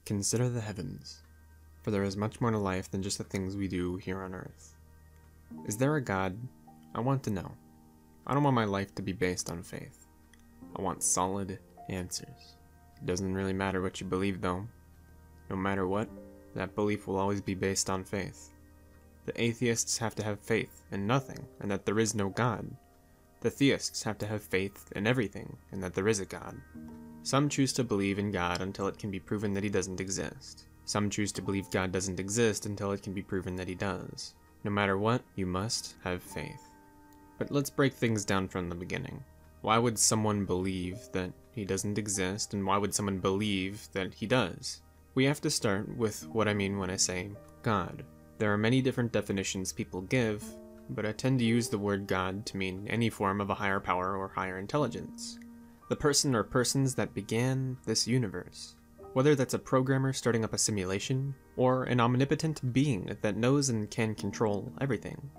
Consider the heavens, for there is much more to life than just the things we do here on earth. Is there a God? I want to know. I don't want my life to be based on faith. I want solid answers. It doesn't really matter what you believe though. No matter what, that belief will always be based on faith. The atheists have to have faith in nothing and that there is no God. The theists have to have faith in everything and that there is a God. Some choose to believe in God until it can be proven that he doesn't exist. Some choose to believe God doesn't exist until it can be proven that he does. No matter what, you must have faith. But let's break things down from the beginning. Why would someone believe that he doesn't exist, and why would someone believe that he does? We have to start with what I mean when I say God. There are many different definitions people give, but I tend to use the word God to mean any form of a higher power or higher intelligence. The person or persons that began this universe. Whether that's a programmer starting up a simulation, or an omnipotent being that knows and can control everything.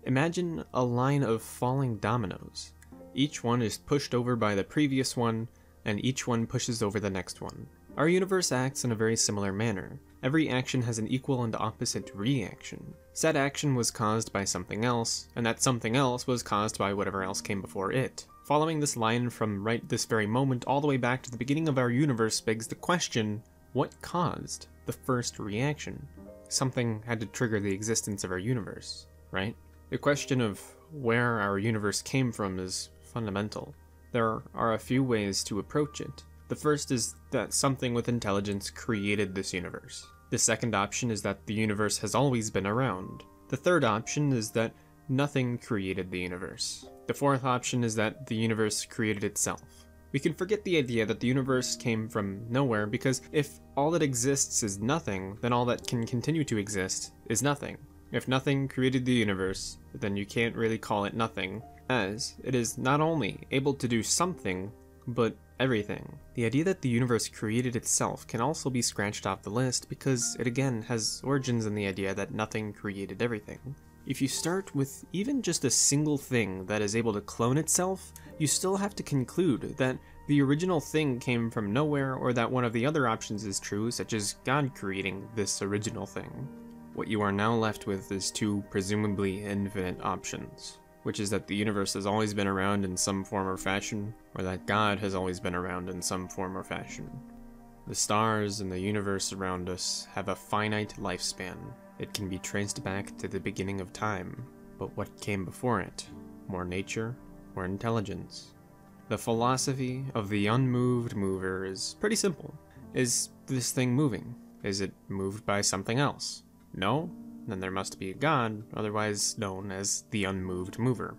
Imagine a line of falling dominoes. Each one is pushed over by the previous one, and each one pushes over the next one. Our universe acts in a very similar manner. Every action has an equal and opposite reaction. Said action was caused by something else, and that something else was caused by whatever else came before it. Following this line from right this very moment all the way back to the beginning of our universe begs the question, what caused the first reaction? Something had to trigger the existence of our universe, right? The question of where our universe came from is fundamental. There are a few ways to approach it. The first is that something with intelligence created this universe. The second option is that the universe has always been around. The third option is that nothing created the universe. The fourth option is that the universe created itself. We can forget the idea that the universe came from nowhere, because if all that exists is nothing, then all that can continue to exist is nothing. If nothing created the universe, then you can't really call it nothing, as it is not only able to do something, but everything. The idea that the universe created itself can also be scratched off the list because it again has origins in the idea that nothing created everything. If you start with even just a single thing that is able to clone itself, you still have to conclude that the original thing came from nowhere, or that one of the other options is true, such as God creating this original thing. What you are now left with is two presumably infinite options, which is that the universe has always been around in some form or fashion, or that God has always been around in some form or fashion. The stars and the universe around us have a finite lifespan. It can be traced back to the beginning of time, but what came before it? More nature or intelligence? The philosophy of the unmoved mover is pretty simple. Is this thing moving? Is it moved by something else? No? Then there must be a God, otherwise known as the unmoved mover.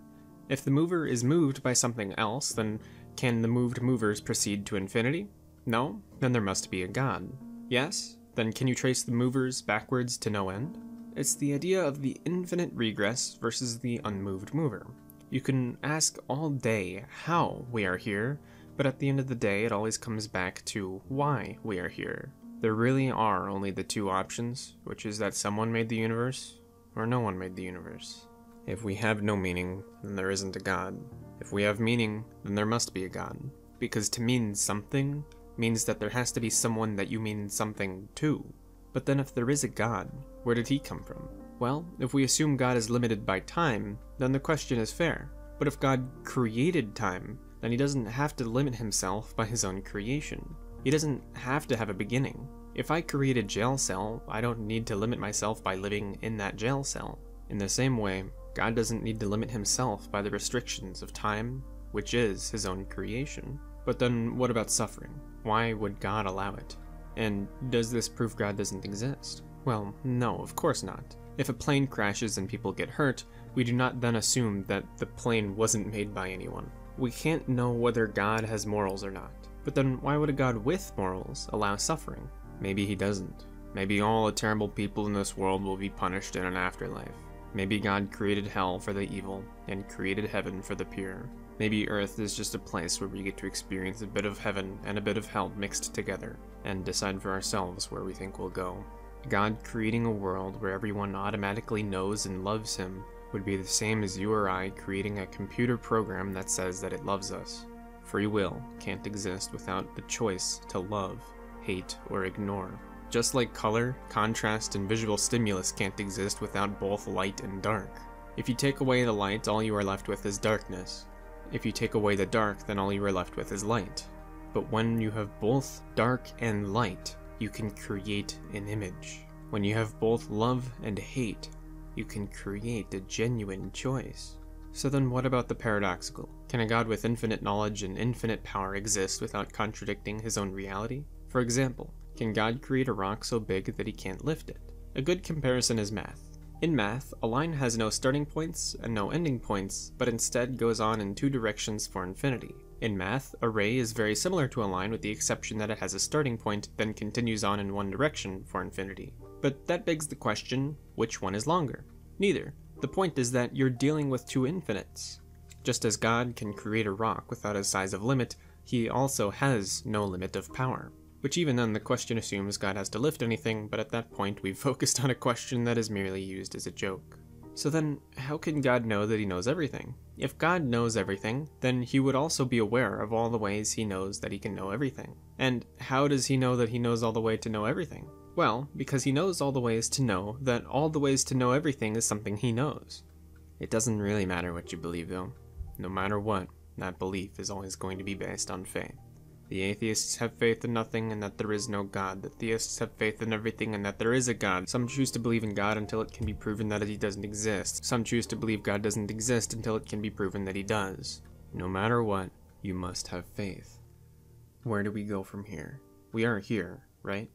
If the mover is moved by something else, then can the moved movers proceed to infinity? No? Then there must be a God. Yes? Then can you trace the movers backwards to no end? It's the idea of the infinite regress versus the unmoved mover. You can ask all day how we are here, but at the end of the day it always comes back to why we are here. There really are only the two options, which is that someone made the universe, or no one made the universe. If we have no meaning, then there isn't a God. If we have meaning, then there must be a God. Because to mean something means that there has to be someone that you mean something to. But then if there is a God, where did he come from? Well, if we assume God is limited by time, then the question is fair. But if God created time, then he doesn't have to limit himself by his own creation. He doesn't have to have a beginning. If I create a jail cell, I don't need to limit myself by living in that jail cell. In the same way, God doesn't need to limit himself by the restrictions of time, which is his own creation. But then what about suffering? Why would God allow it? And does this prove God doesn't exist? Well, no, of course not. If a plane crashes and people get hurt, we do not then assume that the plane wasn't made by anyone. We can't know whether God has morals or not. But then why would a God with morals allow suffering? Maybe he doesn't. Maybe all the terrible people in this world will be punished in an afterlife. Maybe God created hell for the evil and created heaven for the pure. Maybe Earth is just a place where we get to experience a bit of heaven and a bit of hell mixed together and decide for ourselves where we think we'll go. God creating a world where everyone automatically knows and loves him would be the same as you or I creating a computer program that says that it loves us. Free will can't exist without the choice to love. hate, or ignore. Just like color, contrast, and visual stimulus can't exist without both light and dark. If you take away the light, all you are left with is darkness. If you take away the dark, then all you are left with is light. But when you have both dark and light, you can create an image. When you have both love and hate, you can create a genuine choice. So then what about the paradoxical? Can a God with infinite knowledge and infinite power exist without contradicting his own reality? For example, can God create a rock so big that he can't lift it? A good comparison is math. In math, a line has no starting points and no ending points, but instead goes on in two directions for infinity. In math, a ray is very similar to a line with the exception that it has a starting point, then continues on in one direction for infinity. But that begs the question, which one is longer? Neither. The point is that you're dealing with two infinites. Just as God can create a rock without a size of limit, he also has no limit of power. Which even then the question assumes God has to lift anything, but at that point we've focused on a question that is merely used as a joke. So then, how can God know that he knows everything? If God knows everything, then he would also be aware of all the ways he knows that he can know everything. And how does he know that he knows all the way to know everything? Well, because he knows all the ways to know that all the ways to know everything is something he knows. It doesn't really matter what you believe though. No matter what, that belief is always going to be based on faith. The atheists have faith in nothing and that there is no God. The theists have faith in everything and that there is a God. Some choose to believe in God until it can be proven that he doesn't exist. Some choose to believe God doesn't exist until it can be proven that he does. No matter what, you must have faith. Where do we go from here? We are here, right?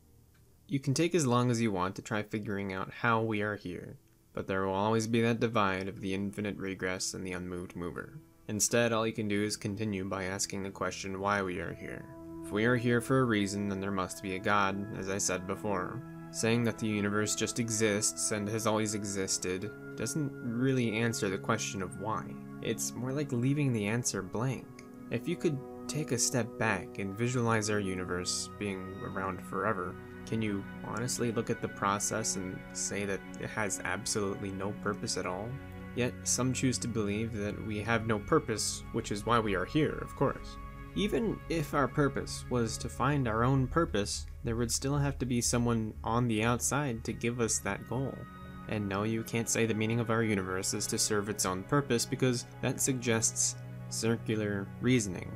You can take as long as you want to try figuring out how we are here, but there will always be that divide of the infinite regress and the unmoved mover. Instead, all you can do is continue by asking the question why we are here. If we are here for a reason, then there must be a God, as I said before. Saying that the universe just exists and has always existed doesn't really answer the question of why. It's more like leaving the answer blank. If you could take a step back and visualize our universe being around forever, can you honestly look at the process and say that it has absolutely no purpose at all? Yet, some choose to believe that we have no purpose, which is why we are here, of course. Even if our purpose was to find our own purpose, there would still have to be someone on the outside to give us that goal. And no, you can't say the meaning of our universe is to serve its own purpose, because that suggests circular reasoning.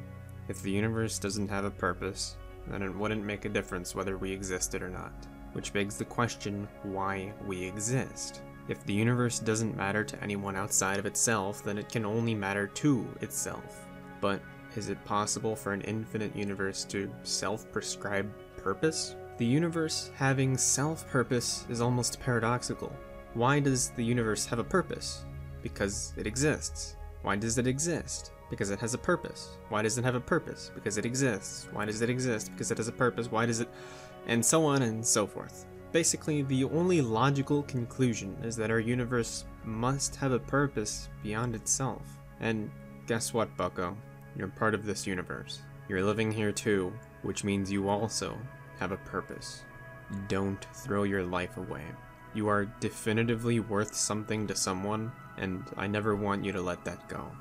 If the universe doesn't have a purpose, then it wouldn't make a difference whether we existed or not. Which begs the question, why we exist. If the universe doesn't matter to anyone outside of itself, then it can only matter to itself. But is it possible for an infinite universe to self-prescribe purpose? The universe having self-purpose is almost paradoxical. Why does the universe have a purpose? Because it exists. Why does it exist? Because it has a purpose. Why does it have a purpose? Because it exists. Why does it exist? Because it has a purpose. Why does it... and so on and so forth. Basically, the only logical conclusion is that our universe must have a purpose beyond itself. And guess what, bucko? You're part of this universe. You're living here too, which means you also have a purpose. Don't throw your life away. You are definitively worth something to someone, and I never want you to let that go.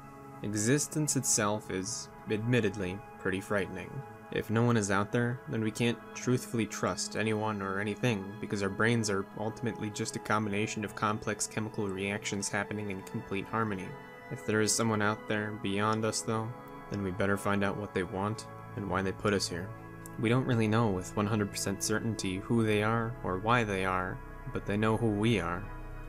Existence itself is, admittedly, pretty frightening. If no one is out there, then we can't truthfully trust anyone or anything, because our brains are ultimately just a combination of complex chemical reactions happening in complete harmony. If there is someone out there beyond us though, then we better find out what they want and why they put us here. We don't really know with 100% certainty who they are or why they are, but they know who we are.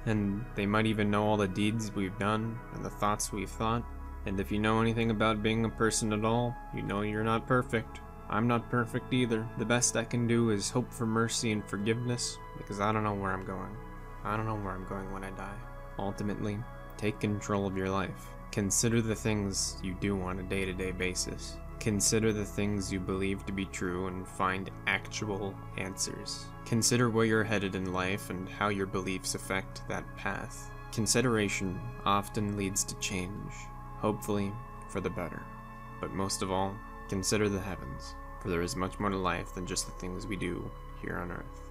And they might even know all the deeds we've done and the thoughts we've thought. And if you know anything about being a person at all, you know you're not perfect. I'm not perfect either. The best I can do is hope for mercy and forgiveness, because I don't know where I'm going. I don't know where I'm going when I die. Ultimately, take control of your life. Consider the things you do on a day-to-day basis. Consider the things you believe to be true and find actual answers. Consider where you're headed in life and how your beliefs affect that path. Consideration often leads to change, hopefully for the better. But most of all, consider the heavens, for there is much more to life than just the things we do here on Earth.